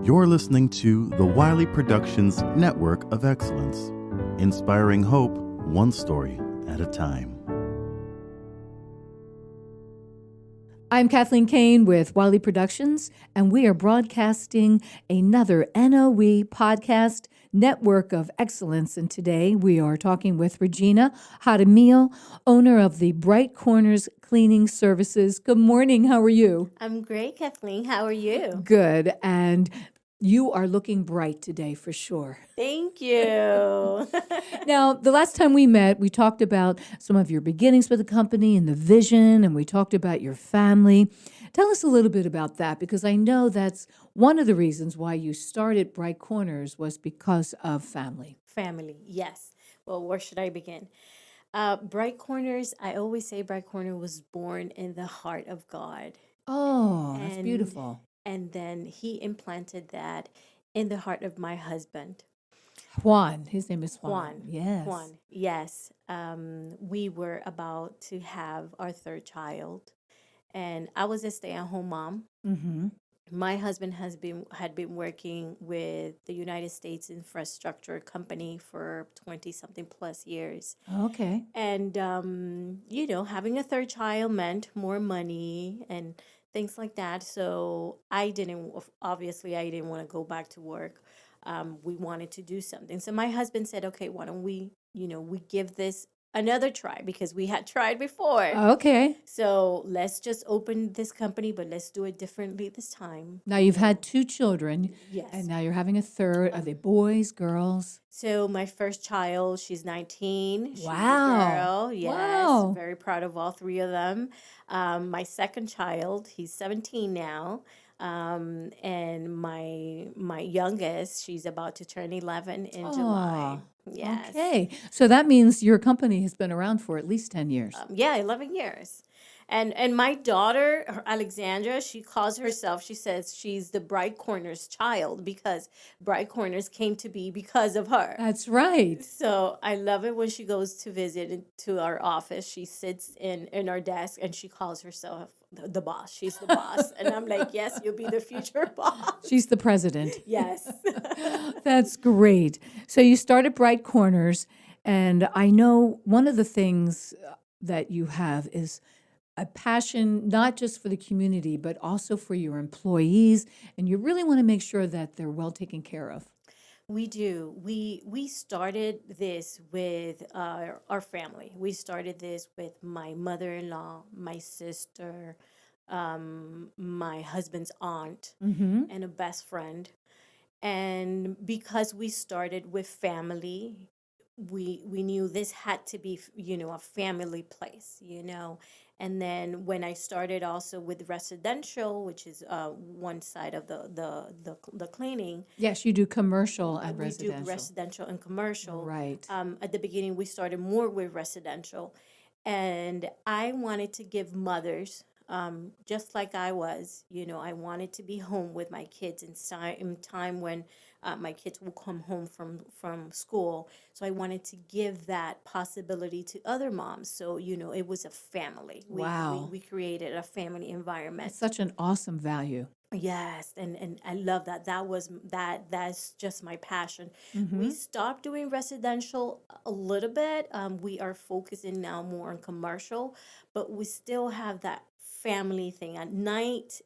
You're listening to the Wiley Productions Network of Excellence, inspiring hope one story at a time. I'm Kathleen Kane with Wiley Productions, and we are broadcasting another NOE podcast network of excellence. And today we are talking with Regina Jaramillo, owner of the Bright Corners Cleaning Services. Good morning. How are you? I'm great, Kathleen. How are you? Good. And you are looking bright today for sure. Thank you. Now, the last time we met, we talked about some of your beginnings with the company and the vision, and we talked about your family. Tell us a little bit about that, because I know that's one of the reasons why you started Bright Corners was because of family. Family, yes. Well, where should I begin? Bright Corners, I always say Bright Corner was born in the heart of God. Oh, that's And beautiful. And then he implanted that in the heart of my husband. Juan. His name is Juan. Juan. Yes. Juan, yes. We were about to have our third child, and I was a stay-at-home mom. Mm-hmm. My husband had been working with the United States Infrastructure Company for 20 something plus years. Okay. And having a third child meant more money and things like that. So I didn't want to go back to work. We wanted to do something. So my husband said, "Okay, why don't we give this another try, because we had tried before. Okay. So let's just open this company, but let's do it differently this time." Now you've had two children. Yes. And now you're having a third. Are they boys, girls? So my first child, she's 19. She's Wow. a girl. Yes. Wow. Very proud of all three of them. My second child, he's 17 now. And my youngest, she's about to turn 11 in July. Yes. Okay. So that means your company has been around for at least 10 years. 11 years. And my daughter, Alexandra, she calls herself, she says she's the Bright Corners child, because Bright Corners came to be because of her. That's right. So I love it when she goes to visit to our office. She sits in our desk and she calls herself the boss. She's the boss. And I'm like, yes, you'll be the future boss. She's the president. Yes. That's great. So you started Bright Corners, and I know one of the things that you have is a passion, not just for the community, but also for your employees, and you really want to make sure that they're well taken care of. We do. We started this with our family. We started this with my mother-in-law, my sister, my husband's aunt, Mm-hmm. and a best friend. And because we started with family, we knew this had to be, a family place. And then when I started also with residential, which is one side of the cleaning. Yes, you do commercial and We residential. do residential and commercial. Right. At the beginning, we started more with residential, and I wanted to give mothers, just like I was, I wanted to be home with my kids in time when my kids will come home from school. So I wanted to give that possibility to other moms. So, it was a family. Wow. We created a family environment. It's such an awesome value. Yes, and I love that. That's just my passion. Mm-hmm. We stopped doing residential a little bit. We are focusing now more on commercial, but we still have that family thing. At night,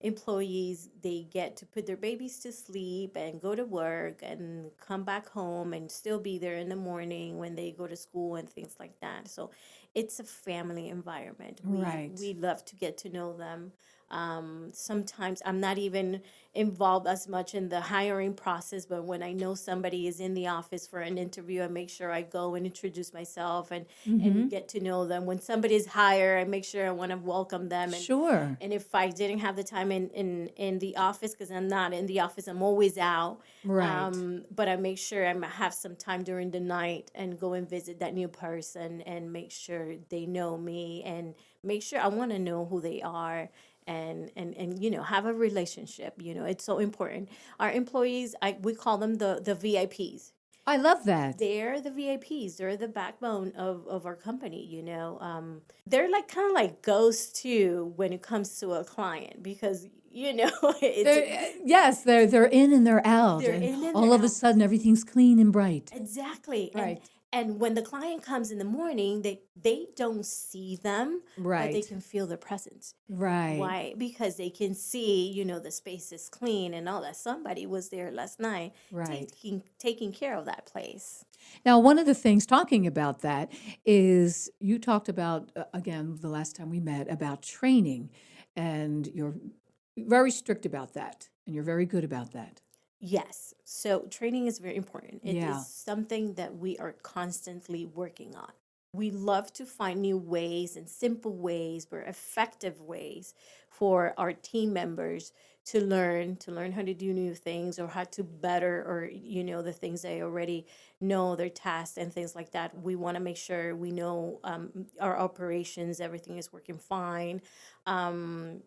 employees, they get to put their babies to sleep and go to work and come back home and still be there in the morning when they go to school and things like that. So it's a family environment. Right. We love to get to know them. Sometimes I'm not even involved as much in the hiring process, but when I know somebody is in the office for an interview, I make sure I go and introduce myself and get to know them. When somebody is hired, I make sure I want to welcome them. And, Sure. and if I didn't have the time in the office, because I'm not in the office, I'm always out. Right. But I make sure I have some time during the night and go and visit that new person and make sure they know me and make sure I want to know who they are. And have a relationship. It's so important. Our employees, we call them the VIPs. I love that. They're the VIPs. They're the backbone of our company, They're like kind of like ghosts too when it comes to a client because, it's They're in and they're out, they're and in and all they're of a out. sudden everything's clean and bright. Exactly. And Right. and when the client comes in the morning, they don't see them, but they Right. can feel their presence. Right. Why? Because they can see, the space is clean and all that. Somebody was there last night Right. taking care of that place. Now, one of the things talking about that is you talked about, again, the last time we met, about training, and you're very strict about that, and you're very good about that. Yes. So training is very important. It Yeah. is something that we are constantly working on. We love to find new ways and simple ways, but effective ways for our team members to learn how to do new things or how to better or the things they already know, their tasks and things like that. We want to make sure we know our operations, everything is working fine. Um,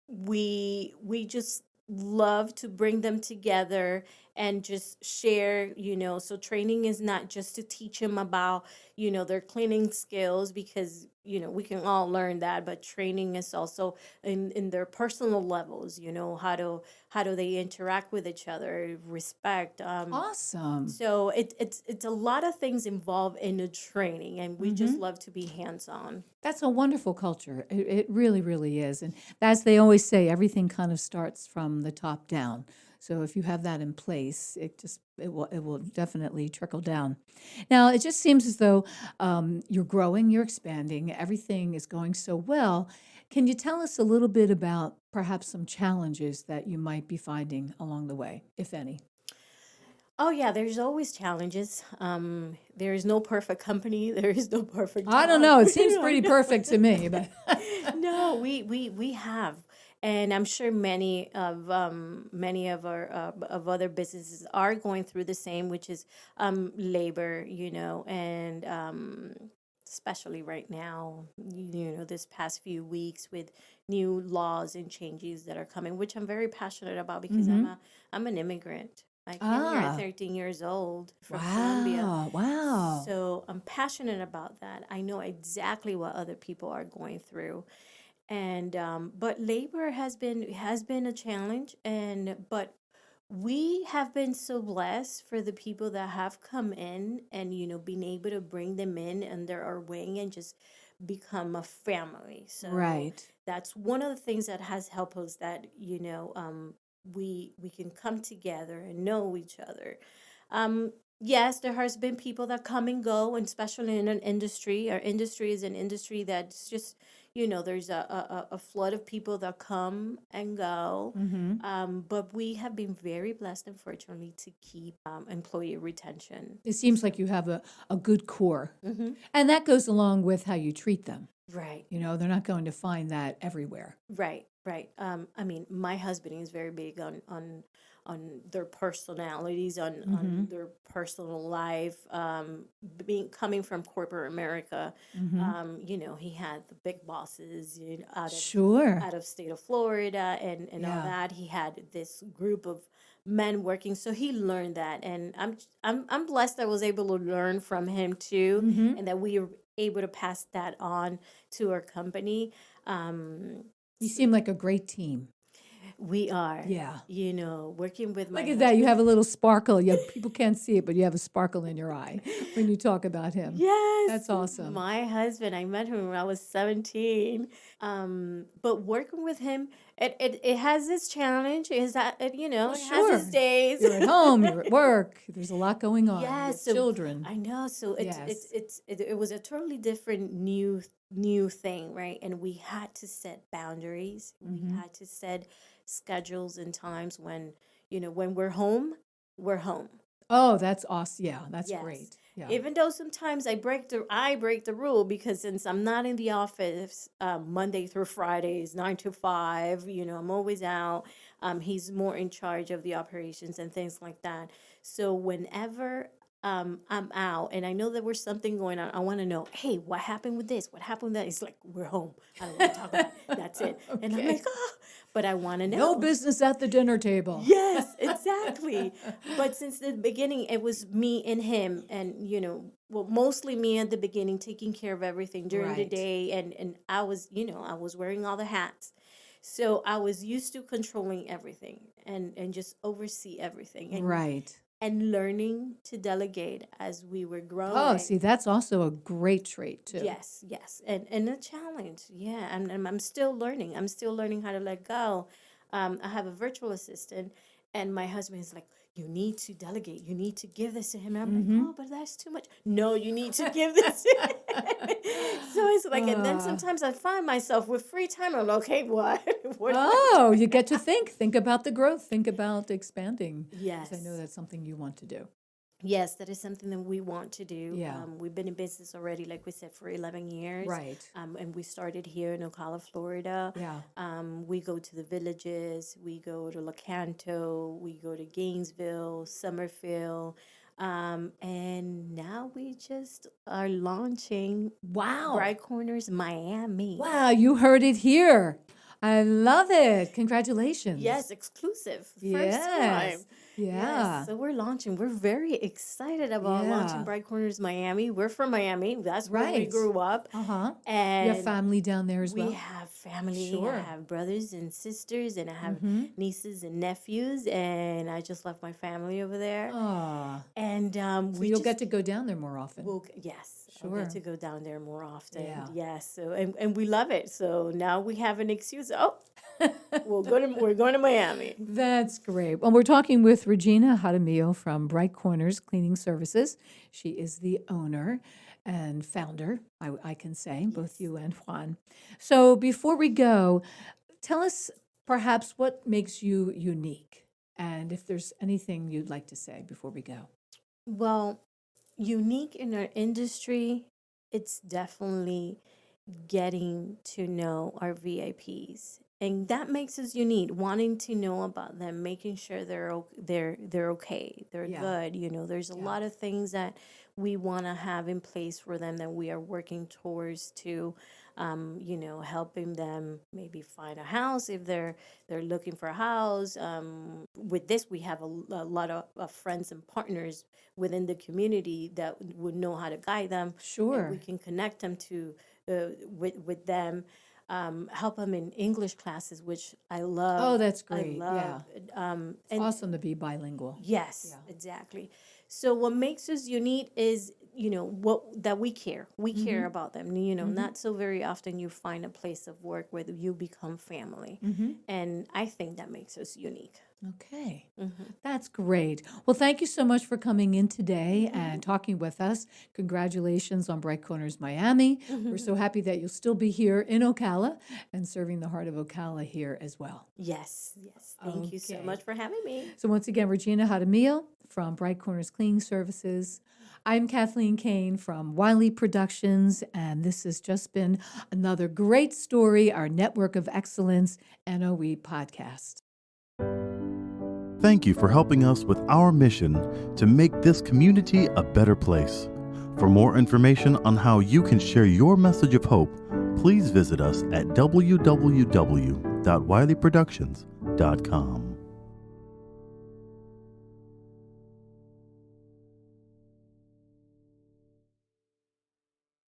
we just love to bring them together and just share, so training is not just to teach them about their cleaning skills because we can all learn that, but training is also in their personal levels, how do they interact with each other, respect. Awesome. So it's a lot of things involved in the training, and we just love to be hands-on. That's a wonderful culture. It really, really is. And as they always say, everything kind of starts from the top down. So if you have that in place, it will definitely trickle down. Now, it just seems as though you're growing, you're expanding, everything is going so well. Can you tell us a little bit about perhaps some challenges that you might be finding along the way, if any? Oh yeah, there's always challenges. There is no perfect company. There is no perfect I don't job. know. It seems I pretty perfect to me, but No, we have, and I'm sure many of our of other businesses are going through the same, which is labor, and especially right now, this past few weeks with new laws and changes that are coming, which I'm very passionate about because I'm an immigrant. I came here at ah, 13 years old from Colombia. wow, wow. So I'm passionate about that. I know exactly what other people are going through, and but labor has been a challenge, and but we have been so blessed for the people that have come in and being able to bring them in under our wing and just become a family. So Right. that's one of the things that has helped us that we can come together and know each other. Yes, there has been people that come and go, and especially in an industry. Our industry is an industry that's just, there's a flood of people that come and go. But we have been very blessed, unfortunately, to keep employee retention. It seems like you have a good core. Hmm. And that goes along with how you treat them. Right. They're not going to find that everywhere. Right, right. I mean, my husband is very big on their personalities, on their personal life. Being coming from corporate America, he had the big bosses, Sure. out of state of Florida and all Yeah. that. He had this group of men working, so he learned that, and I'm blessed I was able to learn from him too, and that we were able to pass that on to our company. Um, You seem like a great team. we are, Yeah. working with my Look at that. You husband. have a little sparkle. Yeah, people can't see it, but you have a sparkle in your eye when you talk about him. Yes, That's awesome. my husband. I met him when I was 17. But working with him, it has its challenge. Is that Well, it has its sure. days. You're at home, you're at work, there's a lot going on. You Yes, have so children. I know. So Yes. it was a totally different new thing, right? And we had to set boundaries. We had to set schedules and times when we're home, we're home. Oh, that's awesome. Yeah, that's Yes. great. Yeah. Even though sometimes I break the rule because since I'm not in the office Monday through Fridays, 9 to 5, I'm always out. He's more in charge of the operations and things like that. So whenever I'm out and I know that there's something going on, I want to know, hey, what happened with this? What happened with that? It's like, we're home. I don't want to talk about it. That's it. And I'm like, Okay. oh, but I want to know. No business at the dinner table. Yes, exactly. But since the beginning, it was me and him, and well, mostly me at the beginning, taking care of everything during the Right. day, and I was, I was wearing all the hats, so I was used to controlling everything and just oversee everything, Right. and learning to delegate as we were Oh, growing. see, that's also a great trait too. Yes, and a challenge. Yeah, I'm still learning. I'm still learning how to let go. I have a virtual assistant, and my husband is like, "You need to delegate. You need to give this to him." And I'm like, "Oh, but that's too much." No, you need to give this to him. So it's like, and then sometimes I find myself with free time. I'm like, okay, what? What do I Oh, do? you get to think about the growth, think about expanding. 'Cause Yes. I know that's something you want to do. Yes, that is something that we want to do. Yeah. We've been in business already, like we said, for 11 years. Right. And we started here in Ocala, Florida. Yeah. We go to the villages. We go to Lecanto. We go to Gainesville, Summerfield. And now we just are launching Wow. Bright Corners, Miami. Wow, you heard it here. I love it. Congratulations. Yes, exclusive. First Yes. time. Yeah. Yes, so we're launching. We're very excited about launching Yeah. Bright Corners Miami. We're from Miami. That's where we Right. grew up. Uh-huh. You And have family down there as we well? have family. Sure. I have brothers and sisters, and I have Mhm. nieces and nephews. And I just left my family over there. Ah. And So we you'll just get to go down there more often. yes, I'll Sure. get to go down there more often. Yeah. Yes. So and we love it. So now we have an excuse. Oh, we're going to Miami. That's great. Well, we're talking with Regina Jaramillo from Bright Corners Cleaning Services. She is the owner and founder, I can say, both you and Juan. So before we go, tell us perhaps what makes you unique, and if there's anything you'd like to say before we go. Well, unique in our industry, it's definitely getting to know our VIPs. And that makes us unique, wanting to know about them, making sure they're okay, they're Yeah. good. There's a lot of things that we want to have in place for them that we are working towards to helping them maybe find a house if they're looking for a house. With this, we have a lot of friends and partners within the community that would know how to guide them. Sure. And we can connect them to with them. Help them in English classes, which I love. Oh, that's I great. love. It's awesome to be bilingual. Yes, Yeah. exactly. So what makes us unique is, that we care. We care Mm-hmm. about them. Not so very often you find a place of work where you become family. Mm-hmm. And I think that makes us unique. Okay, Mm-hmm. that's great. Well, thank you so much for coming in today and talking with us. Congratulations on Bright Corners Miami. We're so happy that you'll still be here in Ocala and serving the heart of Ocala here as well. Yes. Thank you so Okay. much for having me. So once again, Regina Jaramillo from Bright Corners Cleaning Services. I'm Kathleen Kane from Wiley Productions, and this has just been another great story, our Network of Excellence NOE podcast. Thank you for helping us with our mission to make this community a better place. For more information on how you can share your message of hope, please visit us at www.wileyproductions.com.